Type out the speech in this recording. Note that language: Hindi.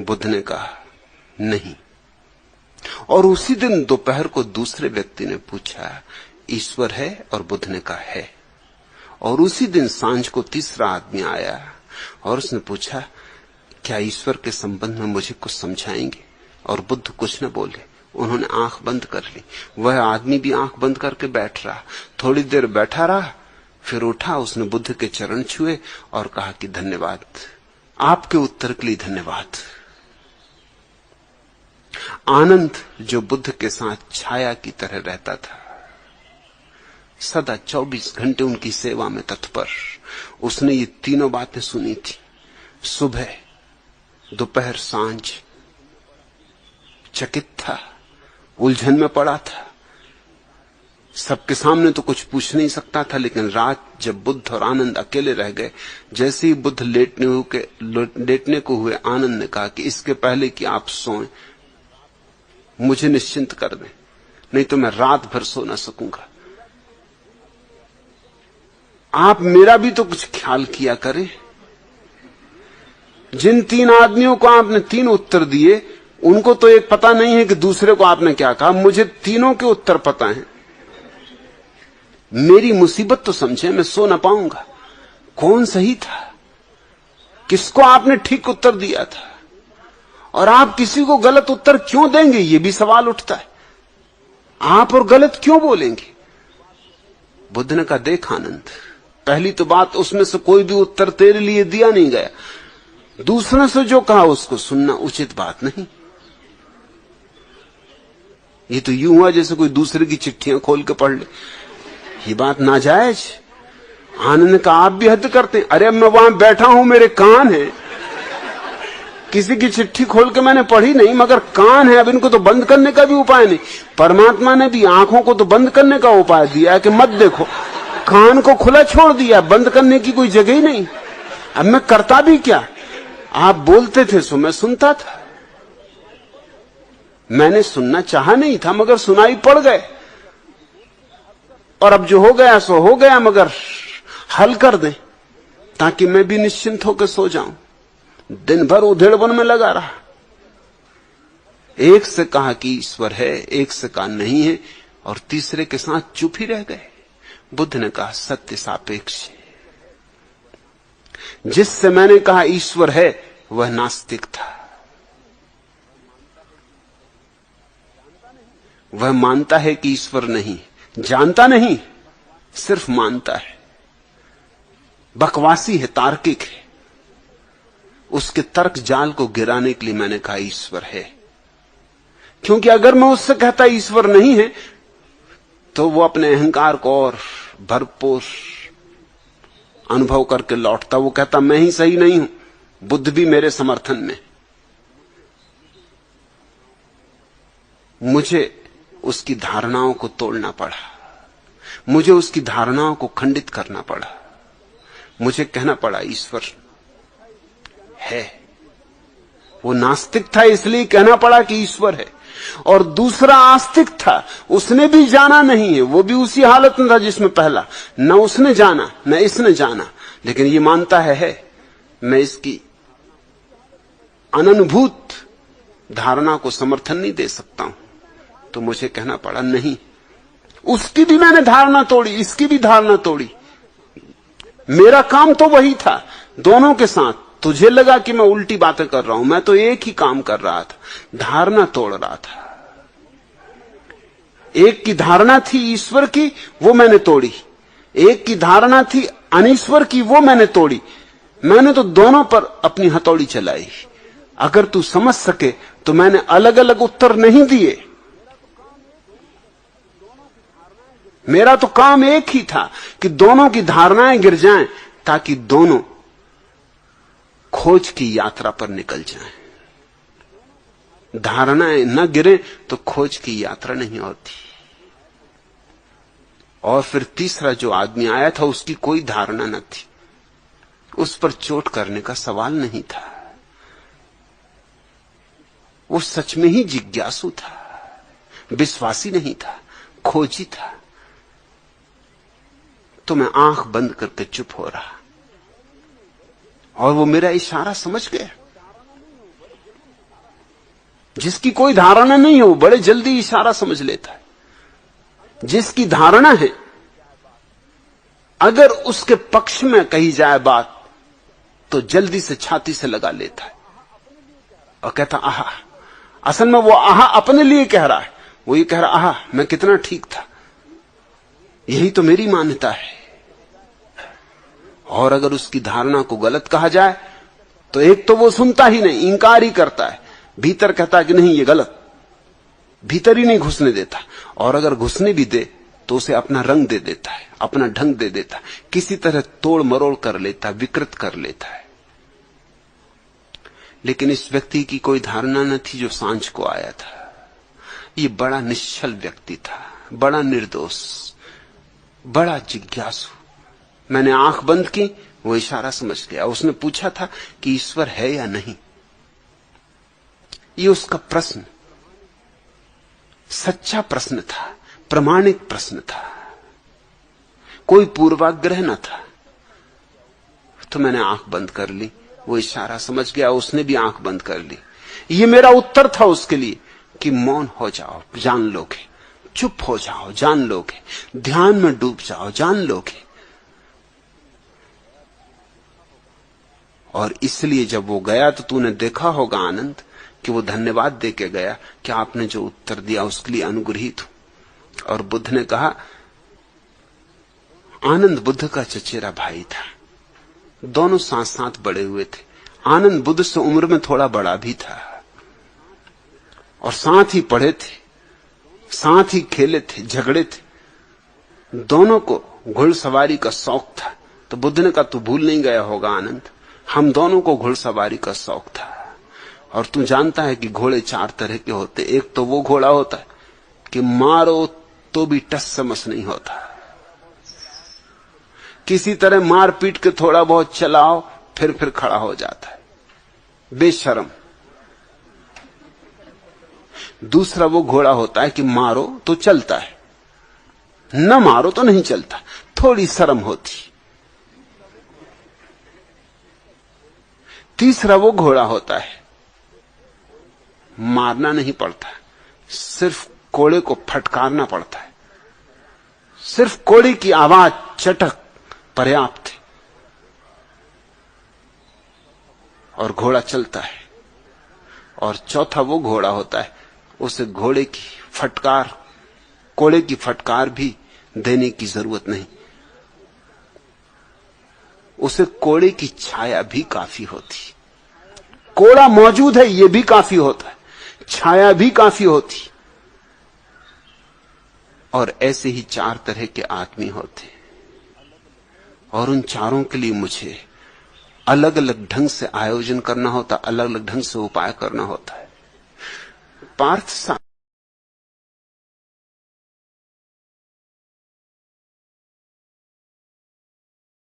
बुद्ध ने कहा नहीं। और उसी दिन दोपहर को दूसरे व्यक्ति ने पूछा ईश्वर है, और बुद्ध ने कहा है। और उसी दिन सांझ को तीसरा आदमी आया और उसने पूछा क्या ईश्वर के संबंध में मुझे कुछ समझाएंगे? और बुद्ध कुछ न बोले, उन्होंने आंख बंद कर ली। वह आदमी भी आंख बंद करके बैठ रहा। थोड़ी देर बैठा रहा, फिर उठा, उसने बुद्ध के चरण छुए और कहा कि धन्यवाद, आपके उत्तर के लिए धन्यवाद। आनंद जो बुद्ध के साथ छाया की तरह रहता था, सदा 24 घंटे उनकी सेवा में तत्पर, उसने ये तीनों बातें सुनी थी। सुबह, दोपहर, सांझ। चकित था, उलझन में पड़ा था, सबके सामने तो कुछ पूछ नहीं सकता था। लेकिन रात जब बुद्ध और आनंद अकेले रह गए, जैसे ही बुद्ध लेटने को हुए, आनंद ने कहा कि इसके पहले कि आप सोएं मुझे निश्चिंत कर दें, नहीं तो मैं रात भर सो ना सकूंगा। आप मेरा भी तो कुछ ख्याल किया करें। जिन 3 आदमियों को आपने 3 उत्तर दिए, उनको तो एक पता नहीं है कि दूसरे को आपने क्या कहा। मुझे तीनों के उत्तर पता हैं। मेरी मुसीबत तो समझे, मैं सो ना पाऊंगा। कौन सही था, किसको आपने ठीक उत्तर दिया था, और आप किसी को गलत उत्तर क्यों देंगे, ये भी सवाल उठता है। आप और गलत क्यों बोलेंगे? बुद्ध ने कहा देख आनंद, पहली तो बात, उसमें से कोई भी उत्तर तेरे लिए दिया नहीं गया। दूसरे से जो कहा उसको सुनना उचित बात नहीं। ये तो यूं हुआ जैसे कोई दूसरे की चिट्ठियां खोल के पढ़ ले, ये बात नाजायज। आनंद ने कहा आप भी हद करते हैं। अरे मैं वहां बैठा हूं, मेरे कान है, किसी की चिट्ठी खोल के मैंने पढ़ी नहीं, मगर कान है, अब इनको तो बंद करने का भी उपाय नहीं। परमात्मा ने भी आंखों को तो बंद करने का उपाय दिया है कि मत देखो, कान को खुला छोड़ दिया, बंद करने की कोई जगह ही नहीं। अब मैं करता भी क्या? आप बोलते थे सो मैं सुनता था। मैंने सुनना चाहा नहीं था, मगर सुनाई पड़ गए, और अब जो हो गया सो हो गया, मगर हल कर दें ताकि मैं भी निश्चिंत होकर सो जाऊं। दिन भर उधेड़बन में लगा रहा। एक से कहा कि ईश्वर है, एक से कहा नहीं है, और तीसरे के साथ चुप ही रह गए। बुद्ध ने कहा सत्य सापेक्ष है। जिससे मैंने कहा ईश्वर है वह नास्तिक था। वह मानता है कि ईश्वर नहीं, जानता नहीं, सिर्फ मानता है। बकवासी है, तार्किक है। उसके तर्क जाल को गिराने के लिए मैंने कहा ईश्वर है। क्योंकि अगर मैं उससे कहता ईश्वर नहीं है तो वो अपने अहंकार को और भरपूर अनुभव करके लौटता। वो कहता मैं ही सही नहीं हूं, बुद्ध भी मेरे समर्थन में। मुझे उसकी धारणाओं को तोड़ना पड़ा, मुझे उसकी धारणाओं को खंडित करना पड़ा। मुझे कहना पड़ा ईश्वर है। वो नास्तिक था इसलिए कहना पड़ा कि ईश्वर है। और दूसरा आस्तिक था, उसने भी जाना नहीं है, वो भी उसी हालत में था जिसमें पहला। न उसने जाना न इसने जाना, लेकिन ये मानता है। मैं इसकी अननुभूत धारणा को समर्थन नहीं दे सकता हूं। तो मुझे कहना पड़ा नहीं, उसकी भी मैंने धारणा तोड़ी, इसकी भी धारणा तोड़ी। मेरा काम तो वही था दोनों के साथ। तुझे लगा कि मैं उल्टी बातें कर रहा हूं, मैं तो एक ही काम कर रहा था, धारणा तोड़ रहा था। एक की धारणा थी ईश्वर की, वो मैंने तोड़ी। एक की धारणा थी अनीश्वर की, वो मैंने तोड़ी। मैंने तो दोनों पर अपनी हथौड़ी चलाई। अगर तू समझ सके तो मैंने अलग अलग उत्तर नहीं दिए। मेरा तो काम एक ही था कि दोनों की धारणाएं गिर जाएं, ताकि दोनों खोज की यात्रा पर निकल जाएं। धारणाएं न गिरे तो खोज की यात्रा नहीं होती। और फिर तीसरा जो आदमी आया था, उसकी कोई धारणा न थी, उस पर चोट करने का सवाल नहीं था। वो सच में ही जिज्ञासु था, विश्वासी नहीं था, खोजी था। तो मैं आंख बंद करके चुप हो रहा, और वो मेरा इशारा समझ गया। जिसकी कोई धारणा नहीं हो बड़े जल्दी इशारा समझ लेता है। जिसकी धारणा है, अगर उसके पक्ष में कही जाए बात तो जल्दी से छाती से लगा लेता है और कहता आहा। असल में वो आहा अपने लिए कह रहा है। वो ये कह रहा आहा मैं कितना ठीक था, यही तो मेरी मान्यता है। और अगर उसकी धारणा को गलत कहा जाए तो एक तो वो सुनता ही नहीं, इंकार ही करता है, भीतर कहता है कि नहीं ये गलत, भीतर ही नहीं घुसने देता। और अगर घुसने भी दे तो उसे अपना रंग दे देता है, अपना ढंग दे देता है, किसी तरह तोड़ मरोड़ कर लेता, विकृत कर लेता है। लेकिन इस व्यक्ति की कोई धारणा न थी जो सांझ को आया था। ये बड़ा निश्चल व्यक्ति था, बड़ा निर्दोष, बड़ा जिज्ञासु। मैंने आंख बंद की, वो इशारा समझ गया। उसने पूछा था कि ईश्वर है या नहीं। ये उसका प्रश्न सच्चा प्रश्न था, प्रामाणिक प्रश्न था, कोई पूर्वाग्रह न था। तो मैंने आंख बंद कर ली, वो इशारा समझ गया, उसने भी आंख बंद कर ली। ये मेरा उत्तर था उसके लिए कि मौन हो जाओ, जान लोगे, चुप हो जाओ, जान लोगे, ध्यान में डूब जाओ, जान लोगे। और इसलिए जब वो गया तो तूने देखा होगा आनंद कि वो धन्यवाद दे के गया कि आपने जो उत्तर दिया उसके लिए अनुग्रहित हूं। और बुद्ध ने कहा, आनंद बुद्ध का चचेरा भाई था, दोनों साथ साथ बड़े हुए थे। आनंद बुद्ध से उम्र में थोड़ा बड़ा भी था और साथ ही पढ़े थे, साथ ही खेले थे, झगड़े थे। दोनों को घुड़सवारी का शौक था। तो बुद्ध ने कहा, तू भूल नहीं गया होगा आनंद, हम दोनों को घुड़सवारी का शौक था। और तू जानता है कि घोड़े 4 तरह के होते। एक तो वो घोड़ा होता है कि मारो तो भी टस समस नहीं होता, किसी तरह मार पीट के थोड़ा बहुत चलाओ फिर खड़ा हो जाता है, बेशर्म। दूसरा वो घोड़ा होता है कि मारो तो चलता है, न मारो तो नहीं चलता, थोड़ी शर्म होती। तीसरा वो घोड़ा होता है, मारना नहीं पड़ता, सिर्फ कोड़े को फटकारना पड़ता है, सिर्फ कोड़े की आवाज, चटक पर्याप्त है और घोड़ा चलता है। और चौथा वो घोड़ा होता है, उसे घोड़े की फटकार, कोड़े की फटकार भी देने की जरूरत नहीं, उसे कोड़े की छाया भी काफी होती। कोड़ा मौजूद है ये भी काफी होता है, छाया भी काफी होती। और ऐसे ही 4 तरह के आदमी होते और उन चारों के लिए मुझे अलग अलग ढंग से आयोजन करना होता, अलग अलग ढंग से उपाय करना होता है। पार्थ